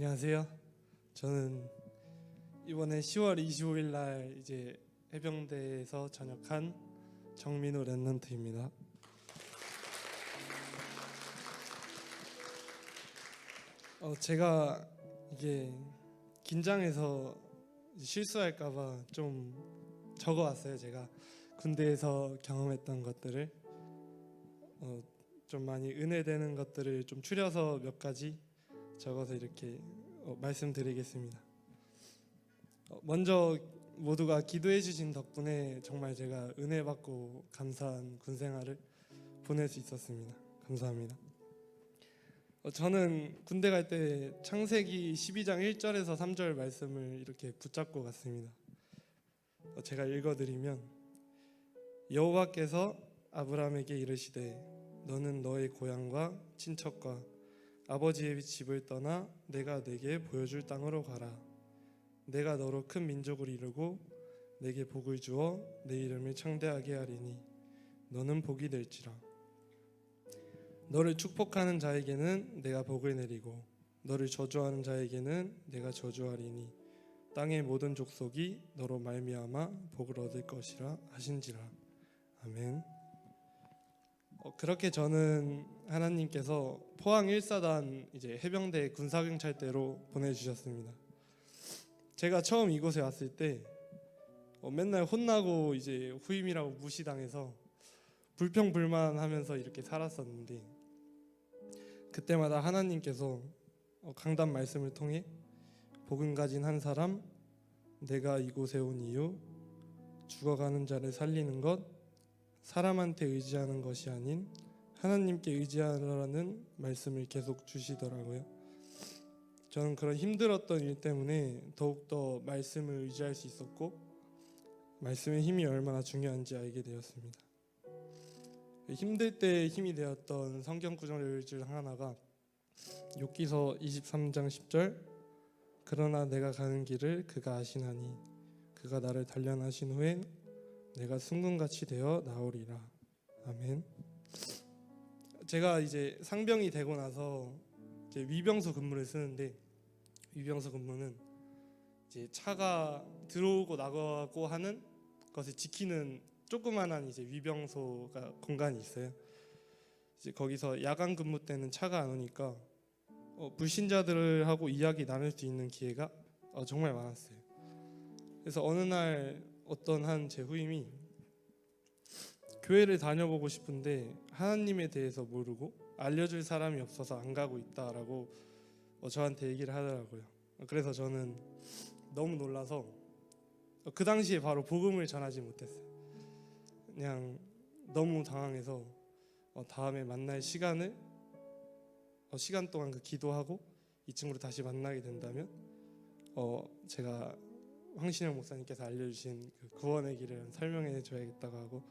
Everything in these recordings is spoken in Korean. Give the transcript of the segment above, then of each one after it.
안녕하세요. 저는 이번에 10월 25일 날 이제 해병대에서 전역한 정민우 랩런트입니다. 제가 이게 긴장해서 실수할까봐 좀 적어왔어요. 제가 군대에서 경험했던 것들을 좀 많이 은혜되는 것들을 좀 추려서 몇 가지 적어서 이렇게 말씀드리겠습니다. 먼저 모두가 기도해 주신 덕분에 정말 제가 은혜 받고 감사한 군 생활을 보낼 수 있었습니다. 감사합니다. 저는 군대 갈 때 창세기 12장 1절에서 3절 말씀을 이렇게 붙잡고 갔습니다. 제가 읽어드리면, 여호와께서 아브라함에게 이르시되 너는 너의 고향과 친척과 아버지의 집을 떠나 내가 네게 보여줄 땅으로 가라. 내가 너로 큰 민족을 이루고 네게 복을 주어 내 이름을 창대하게 하리니 너는 복이 될지라. 너를 축복하는 자에게는 내가 복을 내리고 너를 저주하는 자에게는 내가 저주하리니 땅의 모든 족속이 너로 말미암아 복을 얻을 것이라 하신지라. 아멘. 그렇게 저는 하나님께서 포항 1사단 이제 해병대 군사경찰대로 보내주셨습니다. 제가 처음 이곳에 왔을 때 맨날 혼나고 이제 후임이라고 무시당해서 불평불만하면서 이렇게 살았었는데, 그때마다 하나님께서 강단 말씀을 통해 복음 가진 한 사람, 내가 이곳에 온 이유, 죽어가는 자를 살리는 것, 사람한테 의지하는 것이 아닌 하나님께 의지하라는 말씀을 계속 주시더라고요. 저는 그런 힘들었던 일 때문에 더욱더 말씀을 의지할 수 있었고 말씀의 힘이 얼마나 중요한지 알게 되었습니다. 힘들 때 힘이 되었던 성경 구절 중 하나가 욥기서 23장 10절, 그러나 내가 가는 길을 그가 아시나니 그가 나를 단련하신 후에 내가 순금같이 되어 나오리라. 아멘. 제가 이제 상병이 되고 나서 이제 위병소 근무를 쓰는데, 위병소 근무는 이제 차가 들어오고 나가고 하는 것을 지키는 조그만한 이제 위병소가 공간이 있어요. 이제 거기서 야간 근무 때는 차가 안 오니까 불신자들하고 이야기 나눌 수 있는 기회가 정말 많았어요. 그래서 어느 날 어떤 한 제 후임이 교회를 다녀보고 싶은데 하나님에 대해서 모르고 알려줄 사람이 없어서 안 가고 있다라고 저한테 얘기를 하더라고요. 그래서 저는 너무 놀라서 그 당시에 바로 복음을 전하지 못했어요. 그냥 너무 당황해서 다음에 만날 시간 동안 그 기도하고 이 친구를 다시 만나게 된다면 제가 황신영 목사님께서 알려주신 그 구원의 길을 설명해 줘야겠다고 하고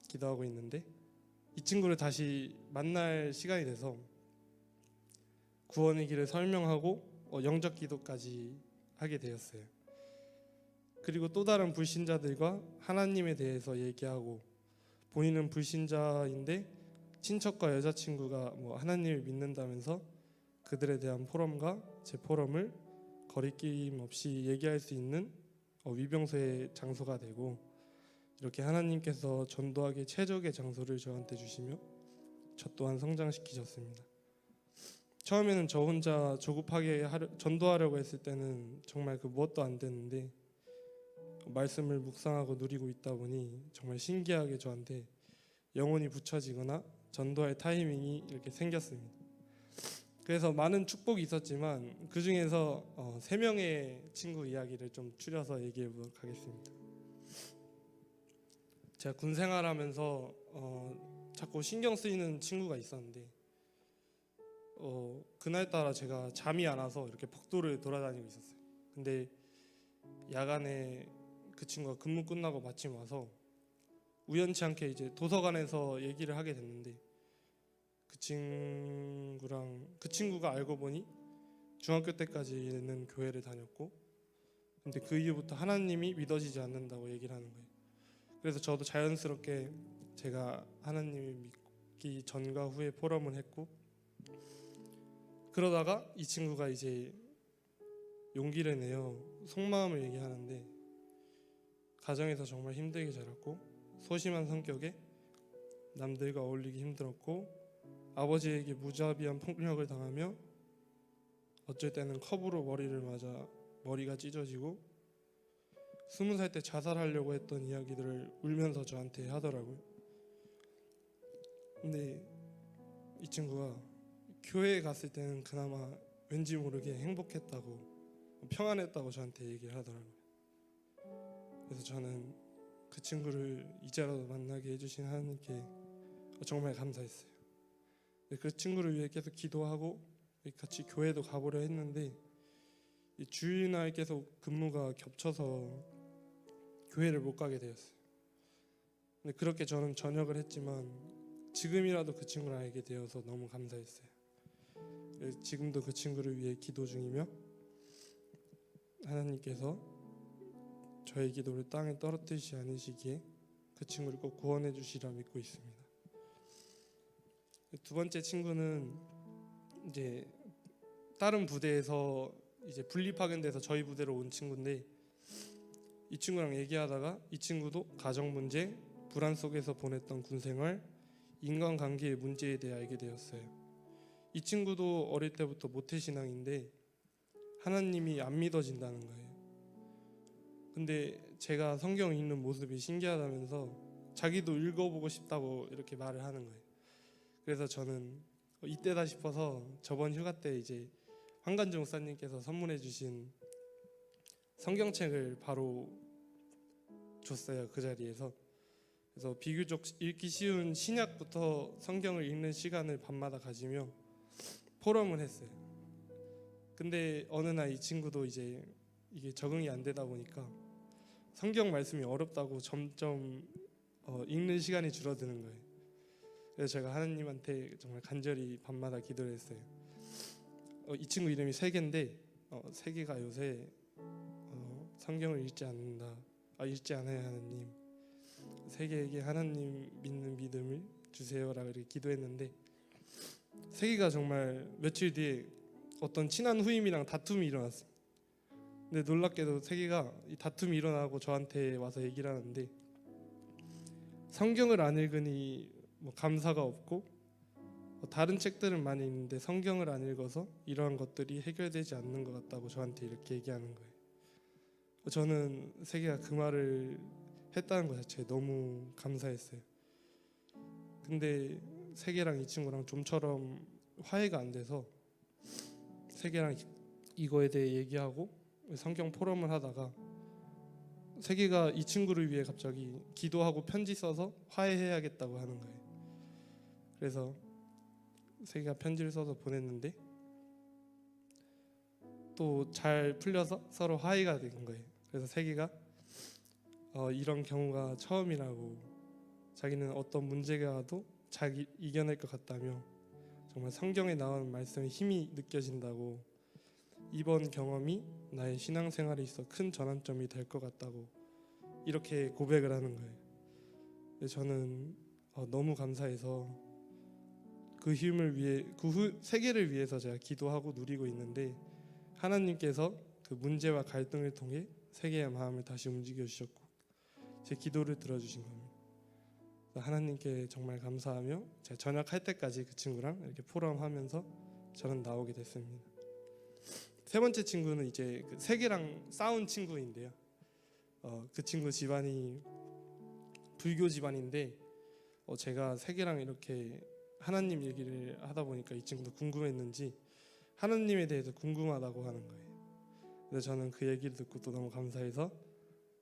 기도하고 있는데, 이 친구를 다시 만날 시간이 돼서 구원의 길을 설명하고 영접 기도까지 하게 되었어요. 그리고 또 다른 불신자들과 하나님에 대해서 얘기하고, 본인은 불신자인데 친척과 여자친구가 하나님을 믿는다면서 그들에 대한 포럼과 제 포럼을 거리낌 없이 얘기할 수 있는 위병소의 장소가 되고, 이렇게 하나님께서 전도하기에 최적의 장소를 저한테 주시며 저 또한 성장시키셨습니다. 처음에는 저 혼자 조급하게 전도하려고 했을 때는 정말 그 무엇도 안 됐는데, 말씀을 묵상하고 누리고 있다 보니 정말 신기하게 저한테 영혼이 붙여지거나 전도할 타이밍이 이렇게 생겼습니다. 그래서 많은 축복이 있었지만 그 중에서 3명의 친구 이야기를 좀 추려서 얘기해 보도록 하겠습니다. 제가 군 생활하면서 자꾸 신경 쓰이는 친구가 있었는데, 그날따라 제가 잠이 안 와서 이렇게 복도를 돌아다니고 있었어요. 근데 야간에 그 친구가 근무 끝나고 마침 와서 우연치 않게 이제 도서관에서 얘기를 하게 됐는데, 그 친구가 알고 보니 중학교 때까지는 교회를 다녔고, 근데 그 이후부터 하나님이 믿어지지 않는다고 얘기를 하는 거예요. 그래서 저도 자연스럽게 제가 하나님을 믿기 전과 후에 포럼을 했고, 그러다가 이 친구가 이제 용기를 내어 속마음을 얘기하는데 가정에서 정말 힘들게 자랐고 소심한 성격에 남들과 어울리기 힘들었고 아버지에게 무자비한 폭력을 당하며 어쩔 때는 컵으로 머리를 맞아 머리가 찢어지고 20살 때 자살하려고 했던 이야기들을 울면서 저한테 하더라고요. 근데 이 친구가 교회에 갔을 때는 그나마 왠지 모르게 행복했다고 평안했다고 저한테 얘기를 하더라고요. 그래서 저는 그 친구를 이제라도 만나게 해주신 하나님께 정말 감사했어요. 그 친구를 위해 계속 기도하고 같이 교회도 가보려 했는데 이 주일날 계속 근무가 겹쳐서 교회를 못 가게 되었어요. 근데 그렇게 저는 전역을 했지만 지금이라도 그 친구를 알게 되어서 너무 감사했어요. 지금도 그 친구를 위해 기도 중이며 하나님께서 저의 기도를 땅에 떨어뜨리지 않으시기에 그 친구를 꼭 구원해 주시리라 믿고 있습니다. 두 번째 친구는 이제 다른 부대에서 이제 분리 파견돼서 저희 부대로 온 친구인데 이 친구랑 얘기하다가 이 친구도 가정 문제, 불안 속에서 보냈던 군 생활, 인간관계의 문제에 대해 알게 되었어요. 이 친구도 어릴 때부터 모태신앙인데 하나님이 안 믿어진다는 거예요. 근데 제가 성경 읽는 모습이 신기하다면서 자기도 읽어보고 싶다고 이렇게 말을 하는 거예요. 그래서 저는 이때다 싶어서 저번 휴가 때 이제 황간주 목사님께서 선물해 주신 성경책을 바로 줬어요. 그 자리에서. 그래서 비교적 읽기 쉬운 신약부터 성경을 읽는 시간을 밤마다 가지며 포럼을 했어요. 근데 어느 날 이 친구도 이제 이게 적응이 안 되다 보니까 성경 말씀이 어렵다고 점점 읽는 시간이 줄어드는 거예요. 그래서 제가 하나님한테 정말 간절히 밤마다 기도를 했어요. 이 친구 이름이 세계인데 세계가 요새 성경을 읽지 않아요. 하나님, 세계에게 하나님 믿는 믿음을 주세요라고 이렇게 기도했는데 세계가 정말 며칠 뒤에 어떤 친한 후임이랑 다툼이 일어났어요. 근데 놀랍게도 세계가 이 다툼이 일어나고 저한테 와서 얘기를 하는데 성경을 안 읽으니 뭐 감사가 없고 다른 책들은 많이 있는데 성경을 안 읽어서 이러한 것들이 해결되지 않는 것 같다고 저한테 이렇게 얘기하는 거예요. 저는 세계가 그 말을 했다는 것 자체에 너무 감사했어요. 근데 세계랑 이 친구랑 좀처럼 화해가 안 돼서 세계랑 이거에 대해 얘기하고 성경 포럼을 하다가 세계가 이 친구를 위해 갑자기 기도하고 편지 써서 화해해야겠다고 하는 거예요. 그래서 세계가 편지를 써서 보냈는데 또 잘 풀려서 서로 화해가 된 거예요. 그래서 세계가 이런 경우가 처음이라고 자기는 어떤 문제가 와도 자기 이겨낼 것 같다며 정말 성경에 나오는 말씀에 힘이 느껴진다고 이번 경험이 나의 신앙생활에 있어 큰 전환점이 될 것 같다고 이렇게 고백을 하는 거예요. 저는 너무 감사해서 그 힘을 위해 세계를 위해서 제가 기도하고 누리고 있는데 하나님께서 그 문제와 갈등을 통해 세계의 마음을 다시 움직여 주셨고 제 기도를 들어주신 겁니다. 하나님께 정말 감사하며 제가 전역할 때까지 그 친구랑 이렇게 포럼하면서 저는 나오게 됐습니다. 세 번째 친구는 이제 그 세계랑 싸운 친구인데요. 그 친구 집안이 불교 집안인데 제가 세계랑 이렇게 하나님 얘기를 하다 보니까 이 친구도 궁금했는지 하나님에 대해서 궁금하다고 하는 거예요. 그래서 저는 그 얘기를 듣고 또 너무 감사해서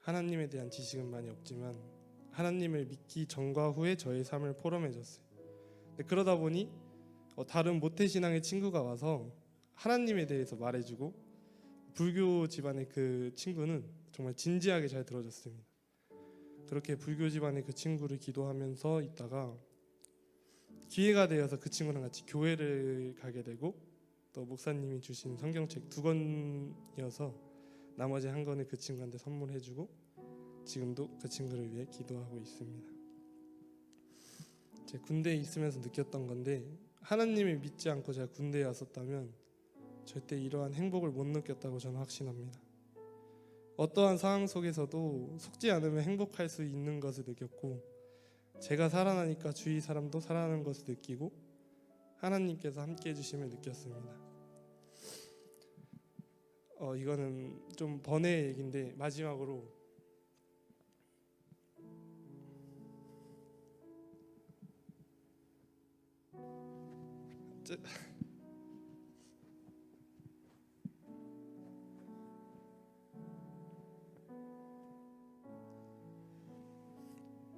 하나님에 대한 지식은 많이 없지만 하나님을 믿기 전과 후에 저의 삶을 포럼해줬어요. 그러다 보니 다른 모태신앙의 친구가 와서 하나님에 대해서 말해주고 불교 집안의 그 친구는 정말 진지하게 잘 들어줬습니다. 그렇게 불교 집안의 그 친구를 기도하면서 있다가 기회가 되어서 그 친구랑 같이 교회를 가게 되고 또 목사님이 주신 성경책 2권이어서 나머지 한 권을 그 친구한테 선물해주고 지금도 그 친구를 위해 기도하고 있습니다. 제 군대에 있으면서 느꼈던 건데 하나님을 믿지 않고 제가 군대에 왔었다면 절대 이러한 행복을 못 느꼈다고 저는 확신합니다. 어떠한 상황 속에서도 속지 않으면 행복할 수 있는 것을 느꼈고, 제가 살아나니까 주위 사람도 살아나는 것을 느끼고 하나님께서 함께 해주심을 느꼈습니다. 이거는 좀 번외의 얘기인데, 마지막으로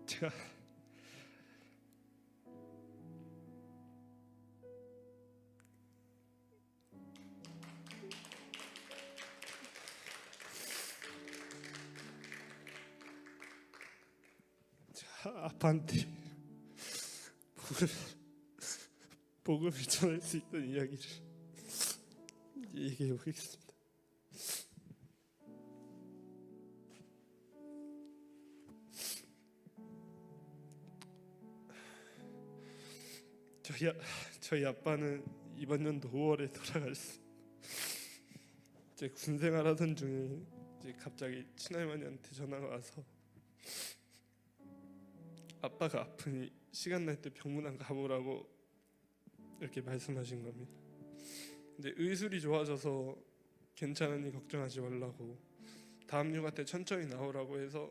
제가 아빠한테 복음을 전할 수 있던 이야기를 얘기해 보겠습니다. 저희 아빠는 이번 연도 5월에 돌아갔어요. 제 군 생활하던 중에 이제 갑자기 친할머니한테 전화가 와서 아빠가 아프니 시간 날 때 병문안 가보라고 이렇게 말씀하신 겁니다. 근데 의술이 좋아져서 괜찮으니 걱정하지 말라고, 다음 휴가 때 천천히 나오라고 해서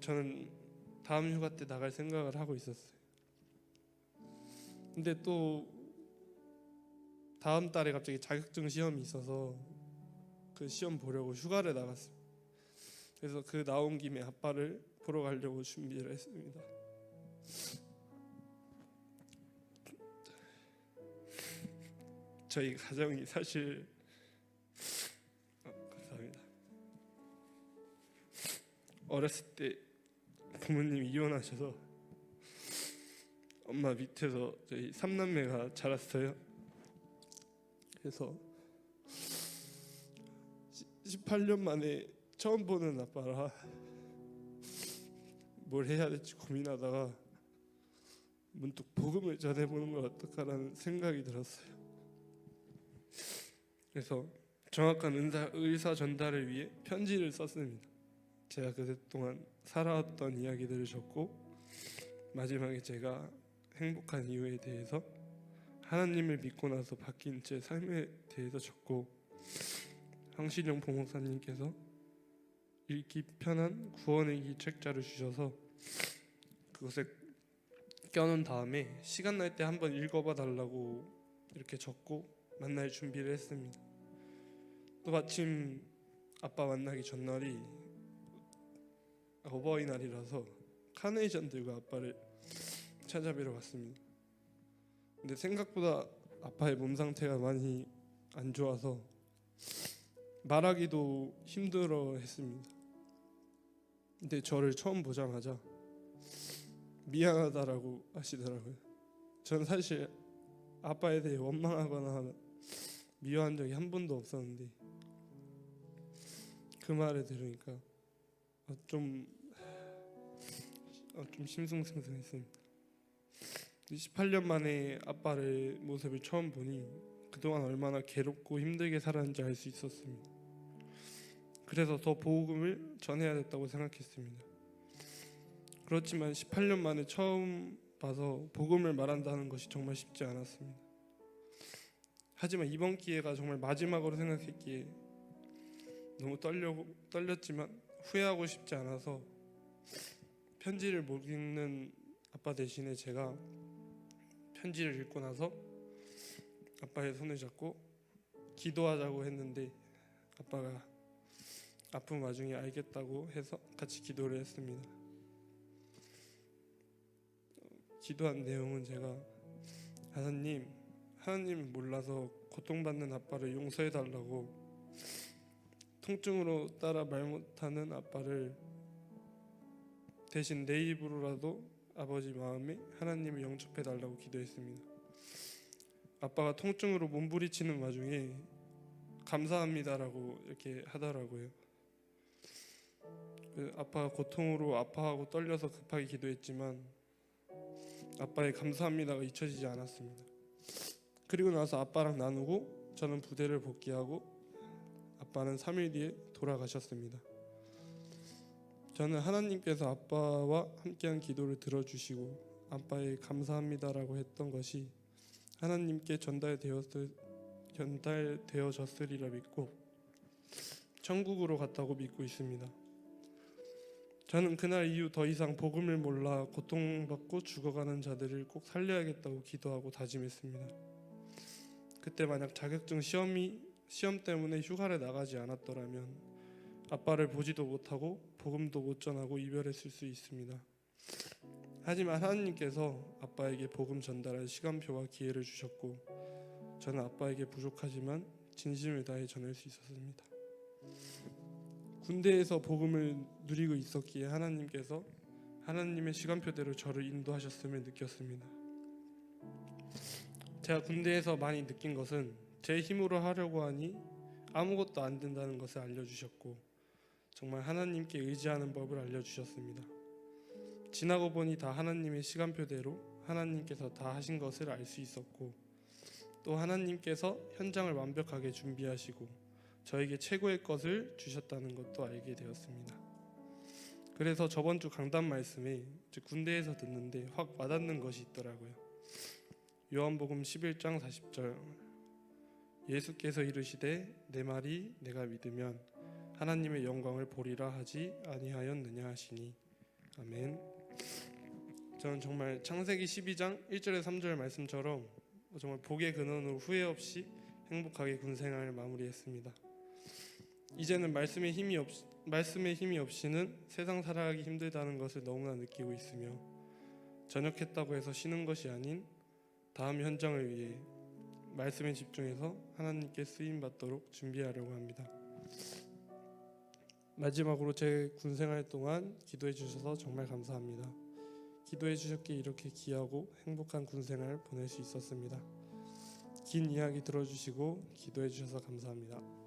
저는 다음 휴가 때 나갈 생각을 하고 있었어요. 근데 또 다음 달에 갑자기 자격증 시험이 있어서 그 시험 보려고 휴가를 나갔어요. 그래서 그 나온 김에 아빠를 보러 가려고 준비를 했습니다. 저희 가정이 사실 감사합니다. 어렸을 때 부모님이 이혼하셔서 엄마 밑에서 저희 3남매가 자랐어요. 그래서 18년 만에 처음 보는 아빠라 뭘 해야 될지 고민하다가 문득 복음을 전해보는 걸 어떨까라는 생각이 들었어요. 그래서 정확한 의사 전달을 위해 편지를 썼습니다. 제가 그동안 살아왔던 이야기들을 적고, 마지막에 제가 행복한 이유에 대해서, 하나님을 믿고 나서 바뀐 제 삶에 대해서 적고, 황신영 부목사님께서 읽기 편한 구원의 기 책자를 주셔서 그것에 껴놓은 다음에 시간 날 때 한번 읽어봐 달라고 이렇게 적고 만날 준비를 했습니다. 또 마침 아빠 만나기 전날이 어버이날이라서 카네이션 들고 아빠를 찾아뵈러 갔습니다. 근데 생각보다 아빠의 몸 상태가 많이 안 좋아서 말하기도 힘들어 했습니다. 근데 저를 처음 보자마자 미안하다라고 하시더라고요. 저는 사실 아빠에 대해 원망하거나 미워한 적이 한 번도 없었는데 그 말을 들으니까 좀 심숭생숭했습니다. 18년 만에 아빠의 모습을 처음 보니 그동안 얼마나 괴롭고 힘들게 살았는지 알 수 있었습니다. 그래서 더 복음을 전해야겠다고 생각했습니다. 그렇지만 18년 만에 처음 봐서 복음을 말한다는 것이 정말 쉽지 않았습니다. 하지만 이번 기회가 정말 마지막으로 생각했기에 너무 떨렸지만 후회하고 싶지 않아서 편지를 못 읽는 아빠 대신에 제가 편지를 읽고 나서 아빠의 손을 잡고 기도하자고 했는데 아빠가 아픈 와중에 알겠다고 해서 같이 기도를 했습니다. 기도한 내용은 제가 하나님을 몰라서 고통받는 아빠를 용서해달라고, 통증으로 따라 말 못하는 아빠를 대신 내 입으로라도 아버지 마음에 하나님을 영접해달라고 기도했습니다. 아빠가 통증으로 몸부리치는 와중에 감사합니다라고 이렇게 하더라고요. 아빠가 고통으로 아파하고 떨려서 급하게 기도했지만 아빠의 감사합니다가 잊혀지지 않았습니다. 그리고 나서 아빠랑 나누고 저는 부대를 복귀하고 아빠는 3일 뒤에 돌아가셨습니다. 저는 하나님께서 아빠와 함께한 기도를 들어주시고 아빠의 감사합니다라고 했던 것이 하나님께 전달되어졌으리라 믿고 천국으로 갔다고 믿고 있습니다. 저는 그날 이후 더 이상 복음을 몰라 고통받고 죽어가는 자들을 꼭 살려야겠다고 기도하고 다짐했습니다. 그때 만약 자격증 시험 때문에 휴가를 나가지 않았더라면 아빠를 보지도 못하고 복음도 못 전하고 이별했을 수 있습니다. 하지만 하나님께서 아빠에게 복음 전달할 시간표와 기회를 주셨고 저는 아빠에게 부족하지만 진심을 다해 전할 수 있었습니다. 군대에서 복음을 누리고 있었기에 하나님께서 하나님의 시간표대로 저를 인도하셨음을 느꼈습니다. 제가 군대에서 많이 느낀 것은 제 힘으로 하려고 하니 아무것도 안 된다는 것을 알려주셨고 정말 하나님께 의지하는 법을 알려주셨습니다. 지나고 보니 다 하나님의 시간표대로 하나님께서 다 하신 것을 알 수 있었고 또 하나님께서 현장을 완벽하게 준비하시고 저에게 최고의 것을 주셨다는 것도 알게 되었습니다. 그래서 저번 주 강단 말씀에 군대에서 듣는데 확 와닿는 것이 있더라고요. 요한복음 11장 40절 예수께서 이르시되 내 말이 내가 믿으면 하나님의 영광을 보리라 하지 아니하였느냐 하시니 아멘. 저는 정말 창세기 12장 1절에 3절 말씀처럼 정말 복의 근원으로 후회 없이 행복하게 군 생활을 마무리했습니다. 이제는 말씀의 힘이 없이는 세상 살아가기 힘들다는 것을 너무나 느끼고 있으며 전역했다고 해서 쉬는 것이 아닌 다음 현장을 위해 말씀에 집중해서 하나님께 쓰임 받도록 준비하려고 합니다. 마지막으로 제 군생활 동안 기도해 주셔서 정말 감사합니다. 기도해 주셨기에 이렇게 귀하고 행복한 군생활 보낼 수 있었습니다. 긴 이야기 들어주시고 기도해 주셔서 감사합니다.